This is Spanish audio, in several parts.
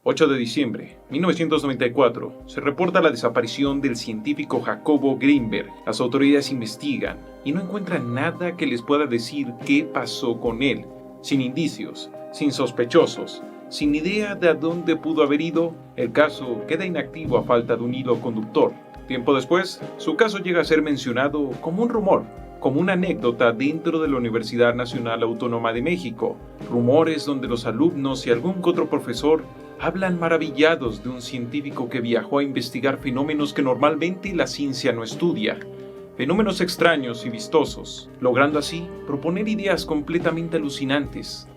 8 de diciembre, 1994, se reporta la desaparición del científico Jacobo Grinberg. Las autoridades investigan y no encuentran nada que les pueda decir qué pasó con él. Sin indicios, sin sospechosos, sin idea de a dónde pudo haber ido, el caso queda inactivo a falta de un hilo conductor. Tiempo después, su caso llega a ser mencionado como un rumor, como una anécdota dentro de la Universidad Nacional Autónoma de México. Rumores donde los alumnos y algún que otro profesor hablan maravillados de un científico que viajó a investigar fenómenos que normalmente la ciencia no estudia. Fenómenos extraños y vistosos, logrando así proponer ideas completamente alucinantes,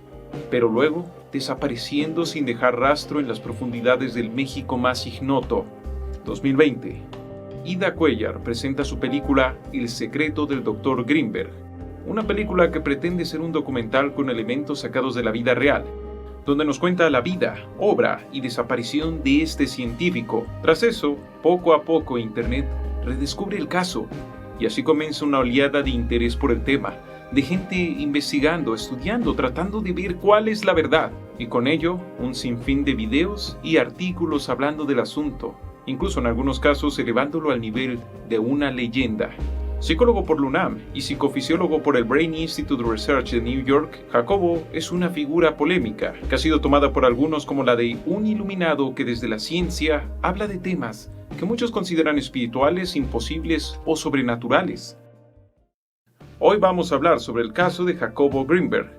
pero luego desapareciendo sin dejar rastro en las profundidades del México más ignoto. 2020. Ida Cuellar presenta su película El secreto del Dr. Grinberg, una película que pretende ser un documental con elementos sacados de la vida real, donde nos cuenta la vida, obra y desaparición de este científico. Tras eso, poco a poco Internet redescubre el caso, y así comienza una oleada de interés por el tema, de gente investigando, estudiando, tratando de ver cuál es la verdad, y con ello un sinfín de videos y artículos hablando del asunto, incluso en algunos casos elevándolo al nivel de una leyenda. Psicólogo por la UNAM y psicofisiólogo por el Brain Institute Research de New York, Jacobo es una figura polémica que ha sido tomada por algunos como la de un iluminado que desde la ciencia habla de temas que muchos consideran espirituales, imposibles o sobrenaturales. Hoy vamos a hablar sobre el caso de Jacobo Grinberg.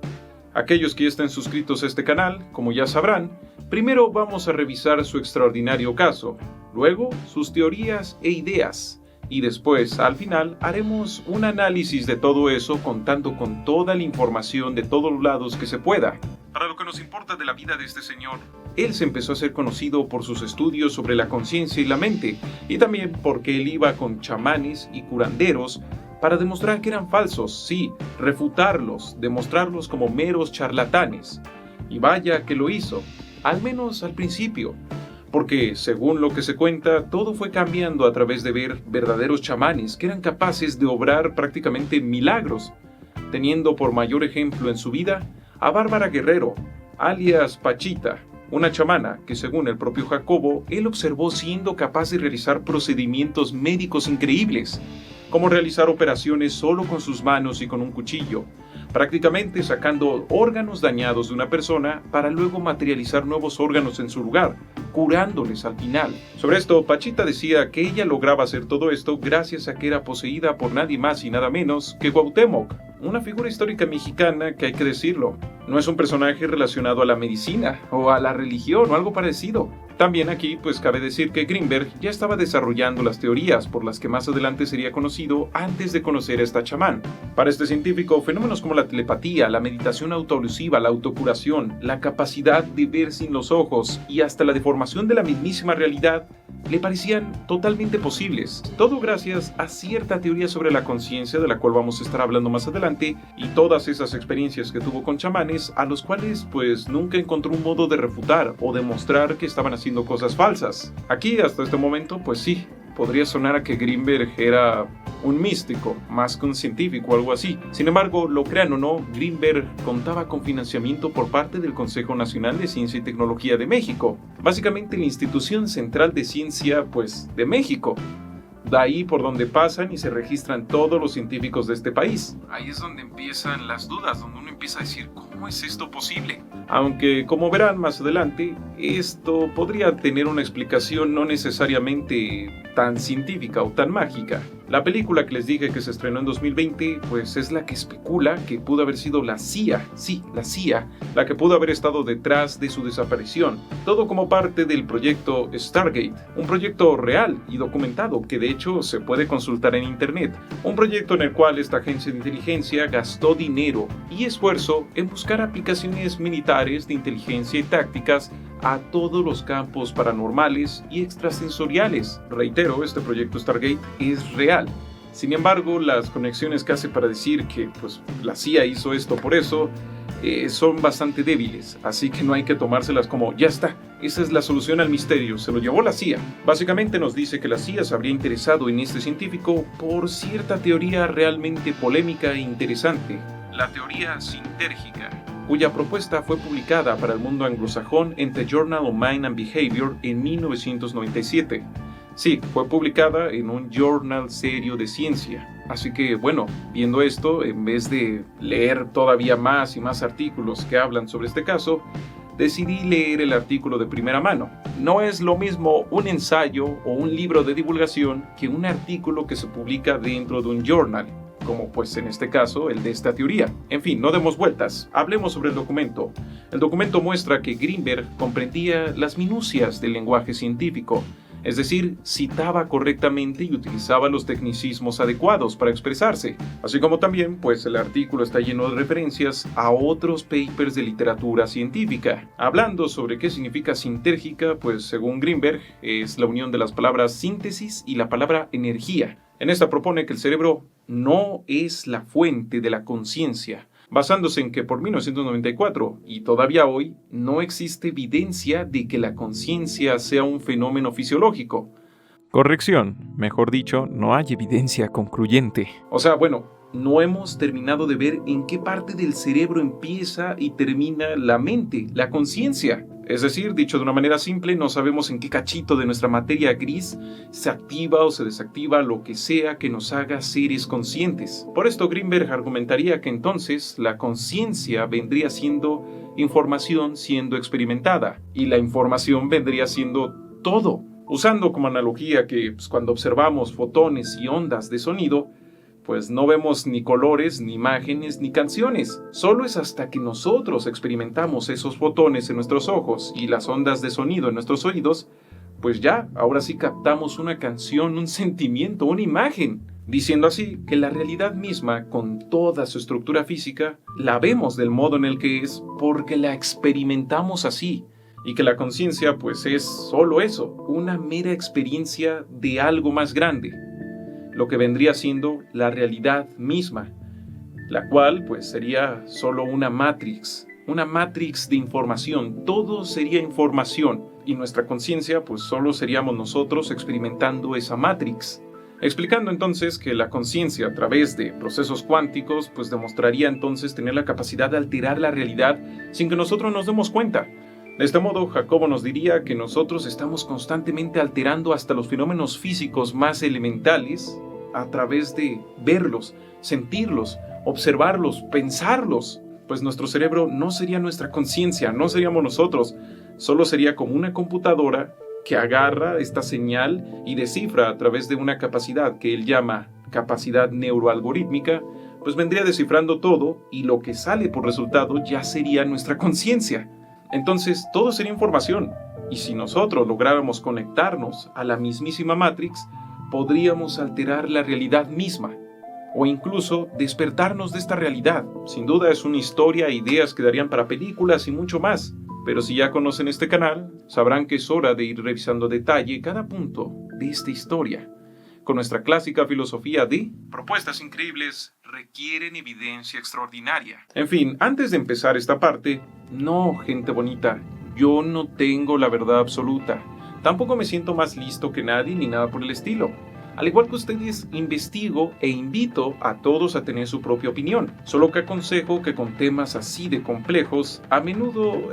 Aquellos que ya estén suscritos a este canal, como ya sabrán, primero vamos a revisar su extraordinario caso, luego sus teorías e ideas, y después, al final, haremos un análisis de todo eso contando con toda la información de todos los lados que se pueda. Para lo que nos importa de la vida de este señor, él se empezó a ser conocido por sus estudios sobre la conciencia y la mente, y también porque él iba con chamanes y curanderos para demostrar que eran falsos, sí, refutarlos, demostrarlos como meros charlatanes. Y vaya que lo hizo, al menos al principio. Porque, según lo que se cuenta, todo fue cambiando a través de ver verdaderos chamanes que eran capaces de obrar prácticamente milagros, teniendo por mayor ejemplo en su vida a Bárbara Guerrero, alias Pachita, una chamana que, según el propio Jacobo, él observó siendo capaz de realizar procedimientos médicos increíbles, como realizar operaciones solo con sus manos y con un cuchillo, prácticamente sacando órganos dañados de una persona para luego materializar nuevos órganos en su lugar, curándoles al final. Sobre esto, Pachita decía que ella lograba hacer todo esto gracias a que era poseída por nadie más y nada menos que Cuauhtémoc, una figura histórica mexicana que hay que decirlo, no es un personaje relacionado a la medicina o a la religión o algo parecido. También aquí pues cabe decir que Grinberg ya estaba desarrollando las teorías por las que más adelante sería conocido antes de conocer a esta chamán. Para este científico, fenómenos como la telepatía, la meditación autoalusiva, la autocuración, la capacidad de ver sin los ojos y hasta la deformación de la mismísima realidad le parecían totalmente posibles. Todo gracias a cierta teoría sobre la conciencia de la cual vamos a estar hablando más adelante y todas esas experiencias que tuvo con chamanes a los cuales pues nunca encontró un modo de refutar o demostrar que estaban haciendo cosas falsas. Aquí hasta este momento pues sí, podría sonar a que Grinberg era un místico, más que un científico o algo así. Sin embargo, lo crean o no, Grinberg contaba con financiamiento por parte del Consejo Nacional de Ciencia y Tecnología de México, básicamente la institución central de ciencia, pues, de México. De ahí por donde pasan y se registran todos los científicos de este país. Ahí es donde empiezan las dudas, donde uno empieza a decir, ¿cómo es esto posible? Aunque, como verán más adelante, esto podría tener una explicación no necesariamente tan científica o tan mágica. La película que les dije que se estrenó en 2020, pues es la que especula que pudo haber sido la CIA, sí, la CIA, la que pudo haber estado detrás de su desaparición. Todo como parte del proyecto Stargate, un proyecto real y documentado que de hecho se puede consultar en internet. Un proyecto en el cual esta agencia de inteligencia gastó dinero y esfuerzo en buscar aplicaciones militares de inteligencia y tácticas a todos los campos paranormales y extrasensoriales. Reitero, este proyecto Stargate es real. Sin embargo, las conexiones que hace para decir que pues, la CIA hizo esto por eso son bastante débiles, así que no hay que tomárselas como ya está, esa es la solución al misterio, se lo llevó la CIA. Básicamente nos dice que la CIA se habría interesado en este científico por cierta teoría realmente polémica e interesante, la teoría sintérgica. cuya propuesta fue publicada para el mundo anglosajón en The Journal of Mind and Behavior en 1997. Sí, fue publicada en un journal serio de ciencia. Así que, bueno, viendo esto, en vez de leer todavía más y más artículos que hablan sobre este caso, decidí leer el artículo de primera mano. No es lo mismo un ensayo o un libro de divulgación que un artículo que se publica dentro de un journal, como pues en este caso el de esta teoría. En fin, no demos vueltas, hablemos sobre el documento. El documento muestra que Greenberg comprendía las minucias del lenguaje científico, es decir, citaba correctamente y utilizaba los tecnicismos adecuados para expresarse, así como también, pues el artículo está lleno de referencias a otros papers de literatura científica. Hablando sobre qué significa sintérgica, pues según Greenberg, es la unión de las palabras síntesis y la palabra energía. En esta propone que el cerebro no es la fuente de la conciencia, basándose en que por 1994 y todavía hoy no existe evidencia de que la conciencia sea un fenómeno fisiológico. Corrección, mejor dicho, no hay evidencia concluyente. O sea, bueno, no hemos terminado de ver en qué parte del cerebro empieza y termina la mente, la conciencia. Es decir, dicho de una manera simple, no sabemos en qué cachito de nuestra materia gris se activa o se desactiva lo que sea que nos haga seres conscientes. Por esto Greenberg argumentaría que entonces la conciencia vendría siendo información siendo experimentada y la información vendría siendo todo. Usando como analogía que cuando observamos fotones y ondas de sonido, pues no vemos ni colores, ni imágenes, ni canciones. Solo es hasta que nosotros experimentamos esos fotones en nuestros ojos y las ondas de sonido en nuestros oídos, pues ya, ahora sí captamos una canción, un sentimiento, una imagen. Diciendo así que la realidad misma, con toda su estructura física, la vemos del modo en el que es porque la experimentamos así. Y que la conciencia pues es solo eso, una mera experiencia de algo más grande, lo que vendría siendo la realidad misma, la cual pues sería solo una matrix de información. Todo sería información y nuestra conciencia pues solo seríamos nosotros experimentando esa matrix. Explicando entonces que la conciencia a través de procesos cuánticos pues demostraría entonces tener la capacidad de alterar la realidad sin que nosotros nos demos cuenta. De este modo, Jacobo nos diría que nosotros estamos constantemente alterando hasta los fenómenos físicos más elementales a través de verlos, sentirlos, observarlos, pensarlos. Pues nuestro cerebro no sería nuestra conciencia, no seríamos nosotros, solo sería como una computadora que agarra esta señal y descifra a través de una capacidad que él llama capacidad neuroalgorítmica, pues vendría descifrando todo y lo que sale por resultado ya sería nuestra conciencia. Entonces todo sería información, y si nosotros lográramos conectarnos a la mismísima Matrix, podríamos alterar la realidad misma, o incluso despertarnos de esta realidad. Sin duda es una historia e ideas que darían para películas y mucho más, pero si ya conocen este canal, sabrán que es hora de ir revisando a detalle cada punto de esta historia, con nuestra clásica filosofía de propuestas increíbles requieren evidencia extraordinaria. En fin, antes de empezar esta parte, no, gente bonita, yo no tengo la verdad absoluta. Tampoco me siento más listo que nadie ni nada por el estilo. Al igual que ustedes, investigo e invito a todos a tener su propia opinión. Solo que aconsejo que con temas así de complejos, a menudo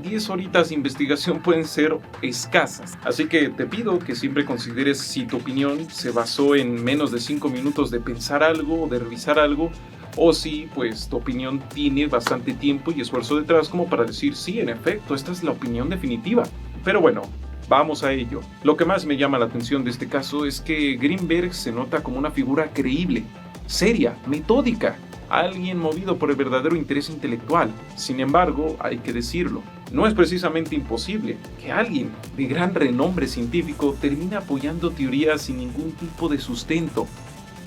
10 horitas de investigación pueden ser escasas. Así que te pido que siempre consideres si tu opinión se basó en menos de 5 minutos de pensar algo o de revisar algo, o si pues tu opinión tiene bastante tiempo y esfuerzo detrás como para decir sí, en efecto, esta es la opinión definitiva. Pero bueno, vamos a ello. Lo que más me llama la atención de este caso es que Greenberg se nota como una figura creíble, seria, metódica, alguien movido por el verdadero interés intelectual. Sin embargo, hay que decirlo, no es precisamente imposible que alguien de gran renombre científico termine apoyando teorías sin ningún tipo de sustento,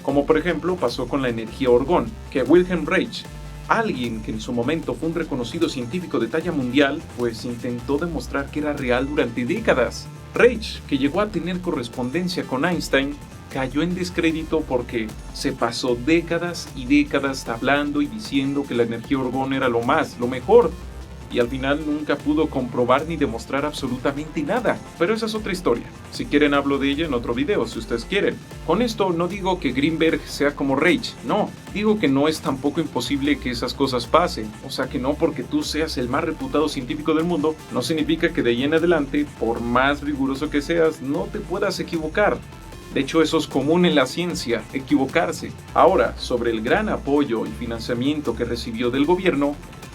como por ejemplo pasó con la energía orgón, que Wilhelm Reich, alguien que en su momento fue un reconocido científico de talla mundial, pues intentó demostrar que era real durante décadas. Reich, que llegó a tener correspondencia con Einstein, cayó en descrédito porque se pasó décadas y décadas hablando y diciendo que la energía orgón era lo mejor. y al final nunca pudo comprobar ni demostrar absolutamente nada. Pero esa es otra historia. Si quieren hablo de ella en otro video, si ustedes quieren. Con esto no digo que Greenberg sea como Reich, no. Digo que no es tampoco imposible que esas cosas pasen. O sea que no porque tú seas el más reputado científico del mundo, no significa que de ahí en adelante, por más riguroso que seas, no te puedas equivocar. De hecho, eso es común en la ciencia, equivocarse. Ahora, sobre el gran apoyo y financiamiento que recibió del gobierno,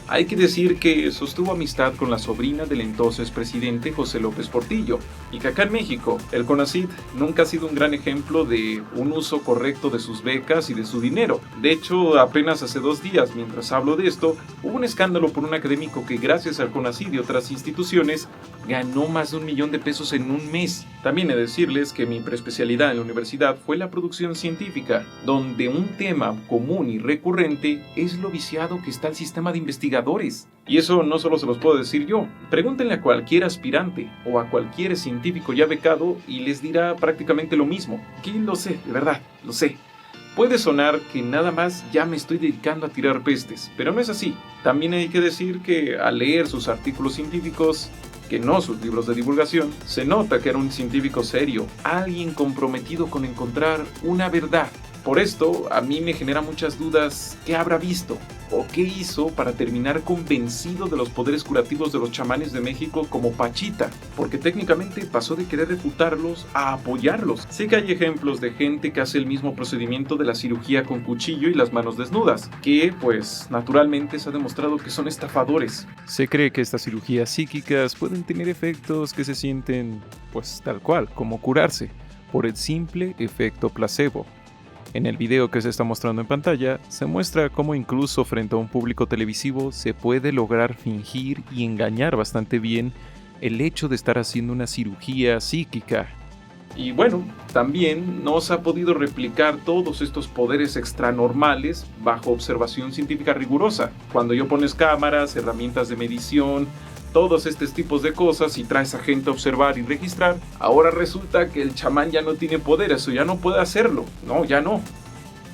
hay que decir que sostuvo amistad con la sobrina del entonces presidente José López Portillo, y que acá en México, el CONACYT nunca ha sido un gran ejemplo de un uso correcto de sus becas y de su dinero. De hecho, apenas hace 2 días, mientras hablo de esto, hubo un escándalo por un académico que gracias al CONACYT y otras instituciones, ganó más de $1 millón en un mes. También he de decirles que mi preespecialidad en la universidad fue la producción científica, donde un tema común y recurrente es lo viciado que está el sistema de investigadores. Y eso no solo se los puedo decir yo, pregúntenle a cualquier aspirante o a cualquier científico ya becado y les dirá prácticamente lo mismo. Que lo sé, de verdad, lo sé. Puede sonar que nada más ya me estoy dedicando a tirar pestes, pero no es así. También hay que decir que al leer sus artículos científicos, que no sus libros de divulgación, se nota que era un científico serio, alguien comprometido con encontrar una verdad. Por esto, a mí me genera muchas dudas qué habrá visto o qué hizo para terminar convencido de los poderes curativos de los chamanes de México como Pachita, porque técnicamente pasó de querer refutarlos a apoyarlos. Sé que hay ejemplos de gente que hace el mismo procedimiento de la cirugía con cuchillo y las manos desnudas, que pues naturalmente se ha demostrado que son estafadores. Se cree que estas cirugías psíquicas pueden tener efectos que se sienten, pues tal cual, como curarse, por el simple efecto placebo. En el video que se está mostrando en pantalla, se muestra cómo incluso frente a un público televisivo se puede lograr fingir y engañar bastante bien el hecho de estar haciendo una cirugía psíquica. Y bueno, también no se ha podido replicar todos estos poderes extranormales bajo observación científica rigurosa. Cuando yo pones cámaras, herramientas de medición, todos estos tipos de cosas y traes a gente a observar y registrar, ahora resulta que el chamán ya no tiene poderes o ya no puede hacerlo. No, ya no.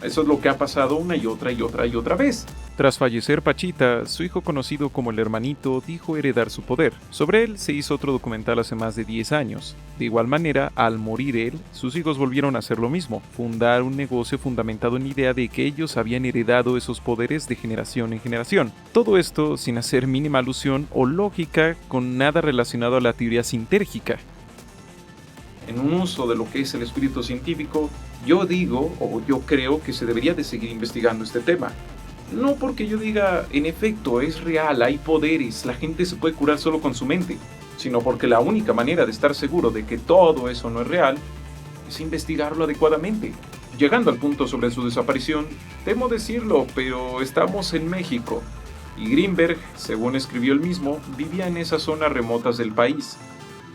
Eso es lo que ha pasado una y otra vez. Tras fallecer Pachita, su hijo conocido como el Hermanito dijo heredar su poder. Sobre él se hizo otro documental hace más de 10 años. De igual manera, al morir él, sus hijos volvieron a hacer lo mismo, fundar un negocio fundamentado en la idea de que ellos habían heredado esos poderes de generación en generación. Todo esto sin hacer mínima alusión o lógica con nada relacionado a la teoría sintérgica. En un uso de lo que es el espíritu científico, yo digo o yo creo que se debería de seguir investigando este tema. No porque yo diga, en efecto, es real, hay poderes, la gente se puede curar solo con su mente, sino porque la única manera de estar seguro de que todo eso no es real es investigarlo adecuadamente. Llegando al punto sobre su desaparición, temo decirlo, pero estamos en México, y Greenberg, según escribió él mismo, vivía en esas zonas remotas del país,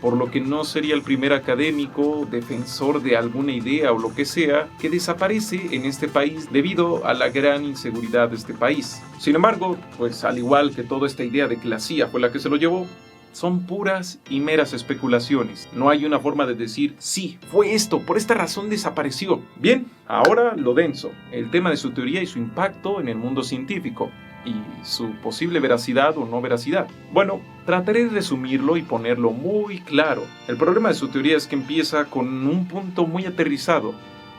por lo que no sería el primer académico, defensor de alguna idea o lo que sea, que desaparece en este país debido a la gran inseguridad de este país. Sin embargo, pues al igual que toda esta idea de que la CIA fue la que se lo llevó, son puras y meras especulaciones. No hay una forma de decir, sí, fue esto, por esta razón desapareció. Bien, ahora lo denso, el tema de su teoría y su impacto en el mundo científico, y su posible veracidad o no veracidad. Bueno, trataré de resumirlo y ponerlo muy claro. El problema de su teoría es que empieza con un punto muy aterrizado,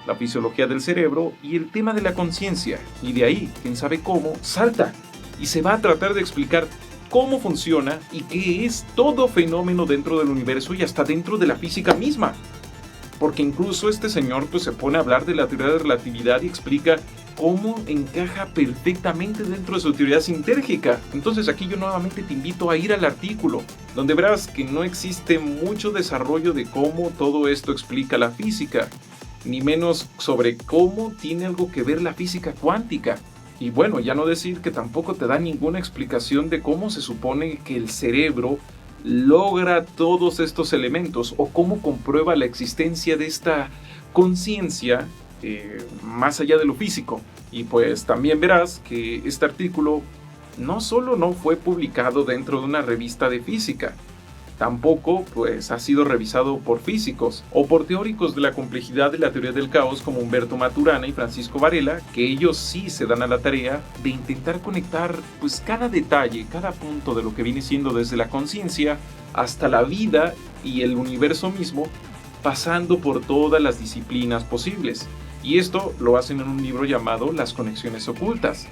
la fisiología del cerebro y el tema de la conciencia, y de ahí, quién sabe cómo, salta y se va a tratar de explicar cómo funciona y qué es todo fenómeno dentro del universo y hasta dentro de la física misma. Porque incluso este señor pues se pone a hablar de la teoría de relatividad y explica cómo encaja perfectamente dentro de su teoría sintérgica. Entonces aquí yo nuevamente te invito a ir al artículo, donde verás que no existe mucho desarrollo de cómo todo esto explica la física, ni menos sobre cómo tiene algo que ver la física cuántica. Y bueno, ya no decir que tampoco te da ninguna explicación de cómo se supone que el cerebro logra todos estos elementos o cómo comprueba la existencia de esta conciencia más allá de lo físico. Y pues también verás que este artículo no solo no fue publicado dentro de una revista de física, Tampoco, pues, ha sido revisado por físicos o por teóricos de la complejidad de la teoría del caos como Humberto Maturana y Francisco Varela, que ellos sí se dan a la tarea de intentar conectar, pues, cada detalle, cada punto de lo que viene siendo desde la conciencia hasta la vida y el universo mismo, pasando por todas las disciplinas posibles. Y esto lo hacen en un libro llamado Las conexiones ocultas.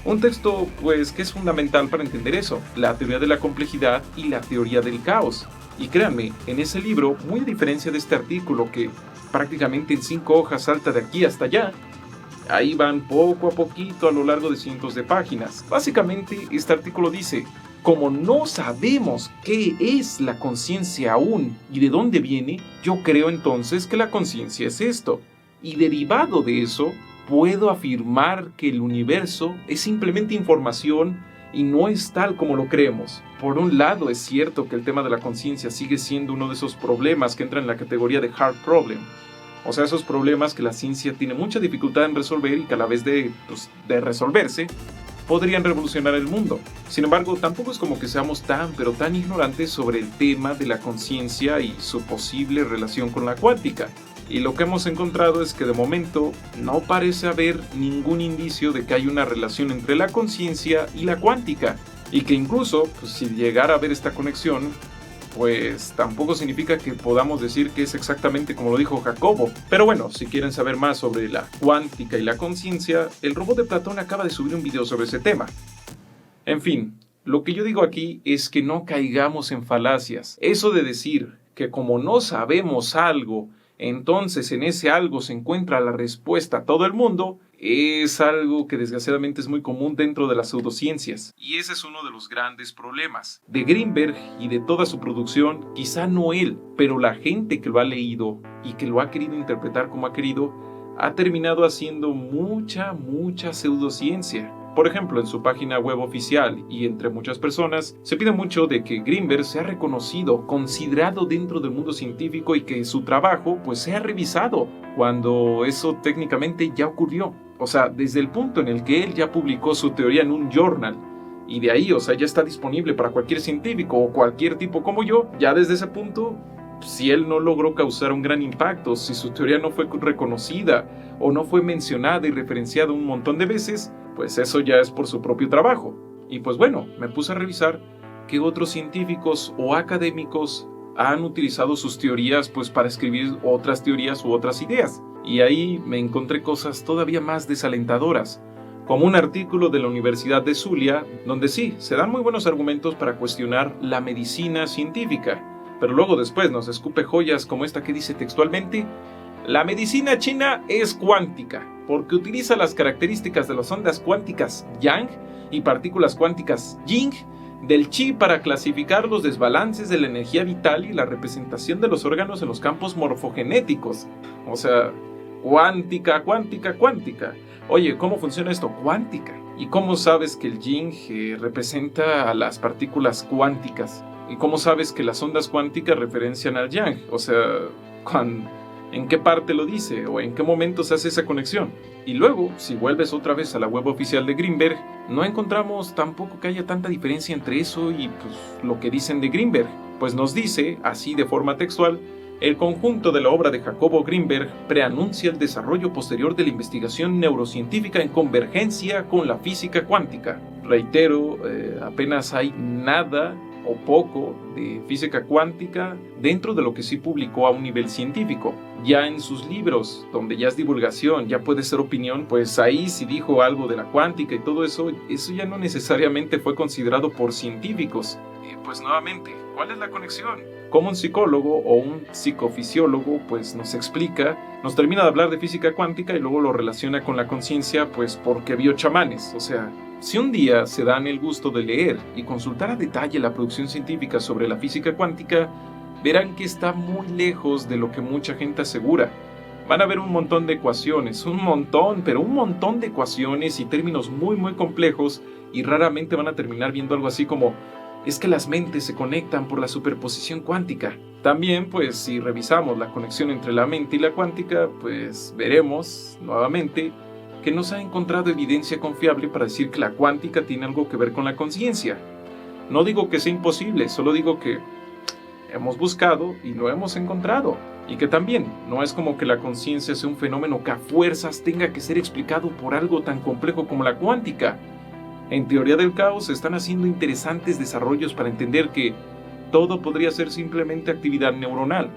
Un texto, pues, que es fundamental para entender eso, la teoría de la complejidad y la teoría del caos. Y créanme, en ese libro, muy a diferencia de este artículo que prácticamente en 5 hojas salta de aquí hasta allá, ahí van poco a poquito a lo largo de cientos de páginas. Básicamente, este artículo dice, como no sabemos qué es la conciencia aún y de dónde viene, yo creo entonces que la conciencia es esto. Y derivado de eso, puedo afirmar que el universo es simplemente información y no es tal como lo creemos. Por un lado, es cierto que el tema de la conciencia sigue siendo uno de esos problemas que entran en la categoría de hard problem. O sea, esos problemas que la ciencia tiene mucha dificultad en resolver y que a la vez de resolverse, podrían revolucionar el mundo. Sin embargo, tampoco es como que seamos tan ignorantes sobre el tema de la conciencia y su posible relación con la cuántica. Y lo que hemos encontrado es que de momento no parece haber ningún indicio de que hay una relación entre la conciencia y la cuántica. Y que incluso, pues, si llegara a haber esta conexión, pues tampoco significa que podamos decir que es exactamente como lo dijo Jacobo. Pero bueno, si quieren saber más sobre la cuántica y la conciencia, el robot de Platón acaba de subir un video sobre ese tema. En fin, lo que yo digo aquí es que no caigamos en falacias. Eso de decir que como no sabemos algo, entonces en ese algo se encuentra la respuesta a todo el mundo, es algo que desgraciadamente es muy común dentro de las pseudociencias. Y ese es uno de los grandes problemas. De Greenberg y de toda su producción, quizá no él, pero la gente que lo ha leído y que lo ha querido interpretar como ha querido, ha terminado haciendo mucha pseudociencia. Por ejemplo, en su página web oficial y entre muchas personas, se pide mucho de que Greenberg sea reconocido, considerado dentro del mundo científico y que su trabajo pues sea revisado, cuando eso técnicamente ya ocurrió. O sea, desde el punto en el que él ya publicó su teoría en un journal, y de ahí, o sea, ya está disponible para cualquier científico o cualquier tipo como yo, ya desde ese punto, si él no logró causar un gran impacto, si su teoría no fue reconocida o no fue mencionada y referenciada un montón de veces, pues eso ya es por su propio trabajo. Y pues bueno, me puse a revisar qué otros científicos o académicos han utilizado sus teorías pues para escribir otras teorías u otras ideas. Y ahí me encontré cosas todavía más desalentadoras, como un artículo de la Universidad de Zulia, donde sí, se dan muy buenos argumentos para cuestionar la medicina científica, pero luego después nos escupe joyas como esta que dice textualmente: la medicina china es cuántica, porque utiliza las características de las ondas cuánticas Yang y partículas cuánticas Ying del chi para clasificar los desbalances de la energía vital y la representación de los órganos en los campos morfogenéticos. O sea, cuántica. Oye, ¿cómo funciona esto? Cuántica. ¿Y cómo sabes que el Ying representa a las partículas cuánticas? ¿Y cómo sabes que las ondas cuánticas referencian al Yang? O sea, ¿en qué parte lo dice? ¿O en qué momento se hace esa conexión? Y luego, si vuelves otra vez a la web oficial de Greenberg, no encontramos tampoco que haya tanta diferencia entre eso y pues, lo que dicen de Greenberg. Pues nos dice, así de forma textual, el conjunto de la obra de Jacobo Greenberg preanuncia el desarrollo posterior de la investigación neurocientífica en convergencia con la física cuántica. Reitero, apenas hay nada o poco de física cuántica dentro de lo que sí publicó a un nivel científico. Ya en sus libros, donde ya es divulgación, ya puede ser opinión, pues ahí sí dijo algo de la cuántica y todo eso ya no necesariamente fue considerado por científicos. Pues nuevamente, ¿cuál es la conexión? Como un psicólogo o un psicofisiólogo pues nos explica, nos termina de hablar de física cuántica y luego lo relaciona con la conciencia pues porque vio chamanes. O sea, si un día se dan el gusto de leer y consultar a detalle la producción científica sobre la física cuántica, verán que está muy lejos de lo que mucha gente asegura. Van a ver un montón de ecuaciones, un montón de ecuaciones y términos muy complejos, y raramente van a terminar viendo algo así como: es que las mentes se conectan por la superposición cuántica. También, pues, si revisamos la conexión entre la mente y la cuántica, pues veremos, nuevamente, que no se ha encontrado evidencia confiable para decir que la cuántica tiene algo que ver con la conciencia. No digo que sea imposible, solo digo que hemos buscado y lo hemos encontrado. Y que también no es como que la conciencia sea un fenómeno que a fuerzas tenga que ser explicado por algo tan complejo como la cuántica. En teoría del caos se están haciendo interesantes desarrollos para entender que todo podría ser simplemente actividad neuronal.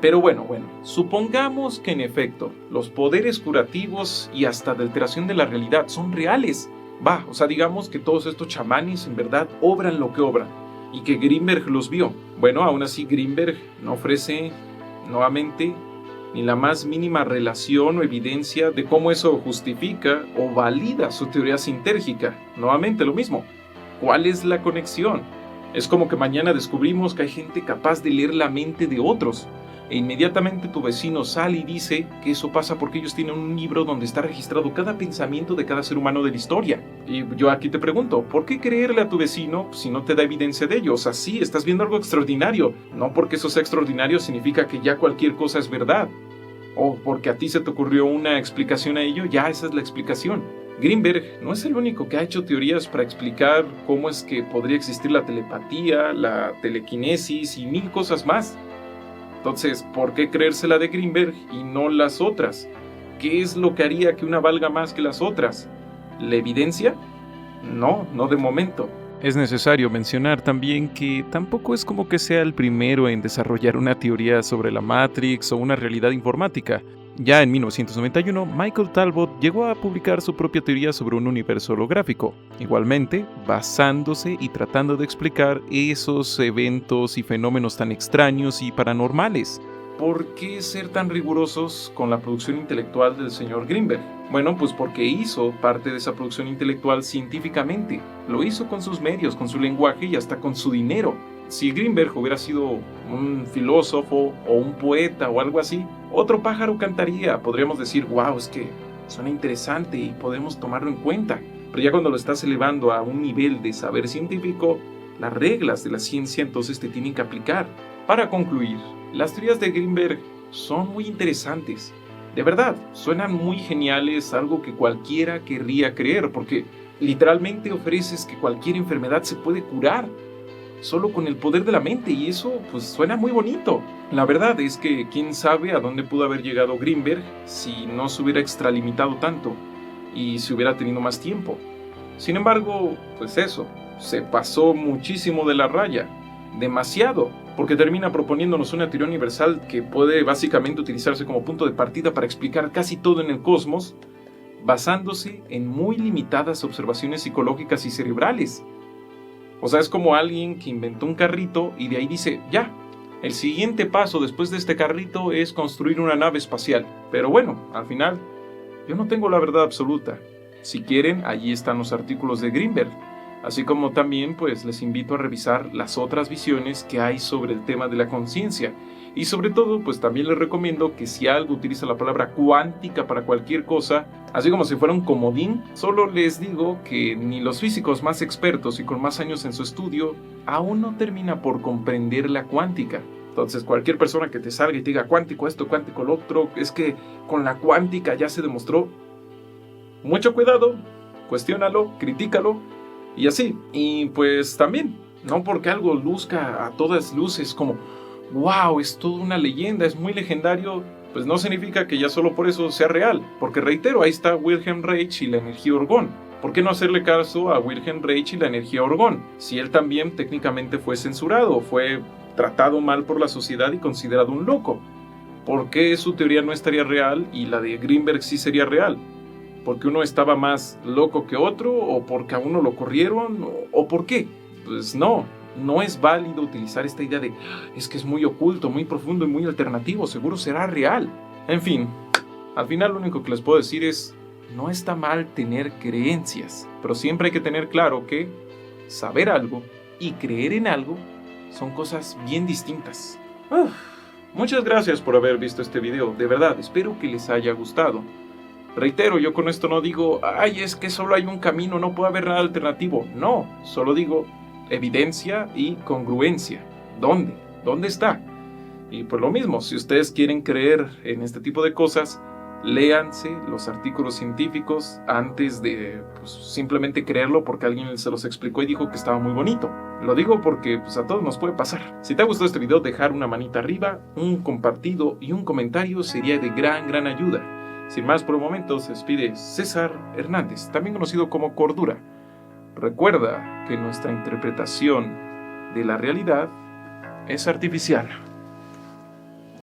Pero bueno, supongamos que en efecto los poderes curativos y hasta de alteración de la realidad son reales. Digamos que todos estos chamanes en verdad obran lo que obran y que Greenberg los vio. Bueno, aún así Greenberg no ofrece nuevamente ni la más mínima relación o evidencia de cómo eso justifica o valida su teoría sintérgica. Nuevamente lo mismo. ¿Cuál es la conexión? Es como que mañana descubrimos que hay gente capaz de leer la mente de otros e inmediatamente tu vecino sale y dice que eso pasa porque ellos tienen un libro donde está registrado cada pensamiento de cada ser humano de la historia. Y yo aquí te pregunto, ¿por qué creerle a tu vecino si no te da evidencia de ello? O sea, sí, estás viendo algo extraordinario. No porque eso sea extraordinario significa que ya cualquier cosa es verdad. O porque a ti se te ocurrió una explicación a ello, ya esa es la explicación. Greenberg no es el único que ha hecho teorías para explicar cómo es que podría existir la telepatía, la telequinesis y mil cosas más. Entonces, ¿por qué creérsela de Greenberg y no las otras? ¿Qué es lo que haría que una valga más que las otras? ¿La evidencia? No de momento. Es necesario mencionar también que tampoco es como que sea el primero en desarrollar una teoría sobre la Matrix o una realidad informática. Ya en 1991, Michael Talbot llegó a publicar su propia teoría sobre un universo holográfico, igualmente basándose y tratando de explicar esos eventos y fenómenos tan extraños y paranormales. ¿Por qué ser tan rigurosos con la producción intelectual del señor Greenberg? Bueno, pues porque hizo parte de esa producción intelectual científicamente. Lo hizo con sus medios, con su lenguaje y hasta con su dinero. Si Greenberg hubiera sido un filósofo o un poeta o algo así, otro pájaro cantaría. Podríamos decir, wow, es que suena interesante y podemos tomarlo en cuenta. Pero ya cuando lo estás elevando a un nivel de saber científico, las reglas de la ciencia entonces te tienen que aplicar. Para concluir, las teorías de Greenberg son muy interesantes. De verdad, suenan muy geniales, algo que cualquiera querría creer, porque literalmente ofreces que cualquier enfermedad se puede curar solo con el poder de la mente, y eso pues suena muy bonito. La verdad es que quién sabe a dónde pudo haber llegado Greenberg si no se hubiera extralimitado tanto y si hubiera tenido más tiempo. Sin embargo, pues eso, se pasó muchísimo de la raya, demasiado, porque termina proponiéndonos una teoría universal que puede básicamente utilizarse como punto de partida para explicar casi todo en el cosmos, basándose en muy limitadas observaciones psicológicas y cerebrales. O sea, es como alguien que inventó un carrito y de ahí dice, ya, el siguiente paso después de este carrito es construir una nave espacial. Pero bueno, al final, yo no tengo la verdad absoluta. Si quieren, allí están los artículos de Greenberg. Así como también, pues, les invito a revisar las otras visiones que hay sobre el tema de la conciencia. Y sobre todo, pues también les recomiendo que si algo utiliza la palabra cuántica para cualquier cosa, así como si fuera un comodín, solo les digo que ni los físicos más expertos y con más años en su estudio aún no termina por comprender la cuántica. Entonces cualquier persona que te salga y te diga cuántico esto, cuántico lo otro, es que con la cuántica ya se demostró. Mucho cuidado, cuestiónalo, critícalo y así. Y pues también, no porque algo luzca a todas luces como wow, es toda una leyenda, es muy legendario, pues no significa que ya solo por eso sea real. Porque reitero, ahí está Wilhelm Reich y la energía orgón. ¿Por qué no hacerle caso a Wilhelm Reich y la energía orgón? Si él también técnicamente fue censurado, fue tratado mal por la sociedad y considerado un loco. ¿Por qué su teoría no estaría real y la de Greenberg sí sería real? ¿Porque uno estaba más loco que otro? ¿O porque a uno lo corrieron? ¿O por qué? Pues no es válido utilizar esta idea de es que es muy oculto, muy profundo y muy alternativo, seguro será real. En fin, al final lo único que les puedo decir es no está mal tener creencias, pero siempre hay que tener claro que saber algo y creer en algo son cosas bien distintas. Muchas gracias por haber visto este video, de verdad, espero que les haya gustado. Reitero, yo con esto no digo, ay, es que solo hay un camino, no puede haber nada alternativo. No, solo digo evidencia y congruencia. ¿Dónde está? Y por lo mismo, si ustedes quieren creer en este tipo de cosas, Léanse los artículos científicos antes de simplemente creerlo porque alguien se los explicó y dijo que estaba muy bonito. Lo digo porque a todos nos puede pasar. Si te ha gustado este video, dejar una manita arriba, un compartido y un comentario sería de gran ayuda. Sin más por el momento, se despide César Hernández, también conocido como Cordura. Recuerda que nuestra interpretación de la realidad es artificial.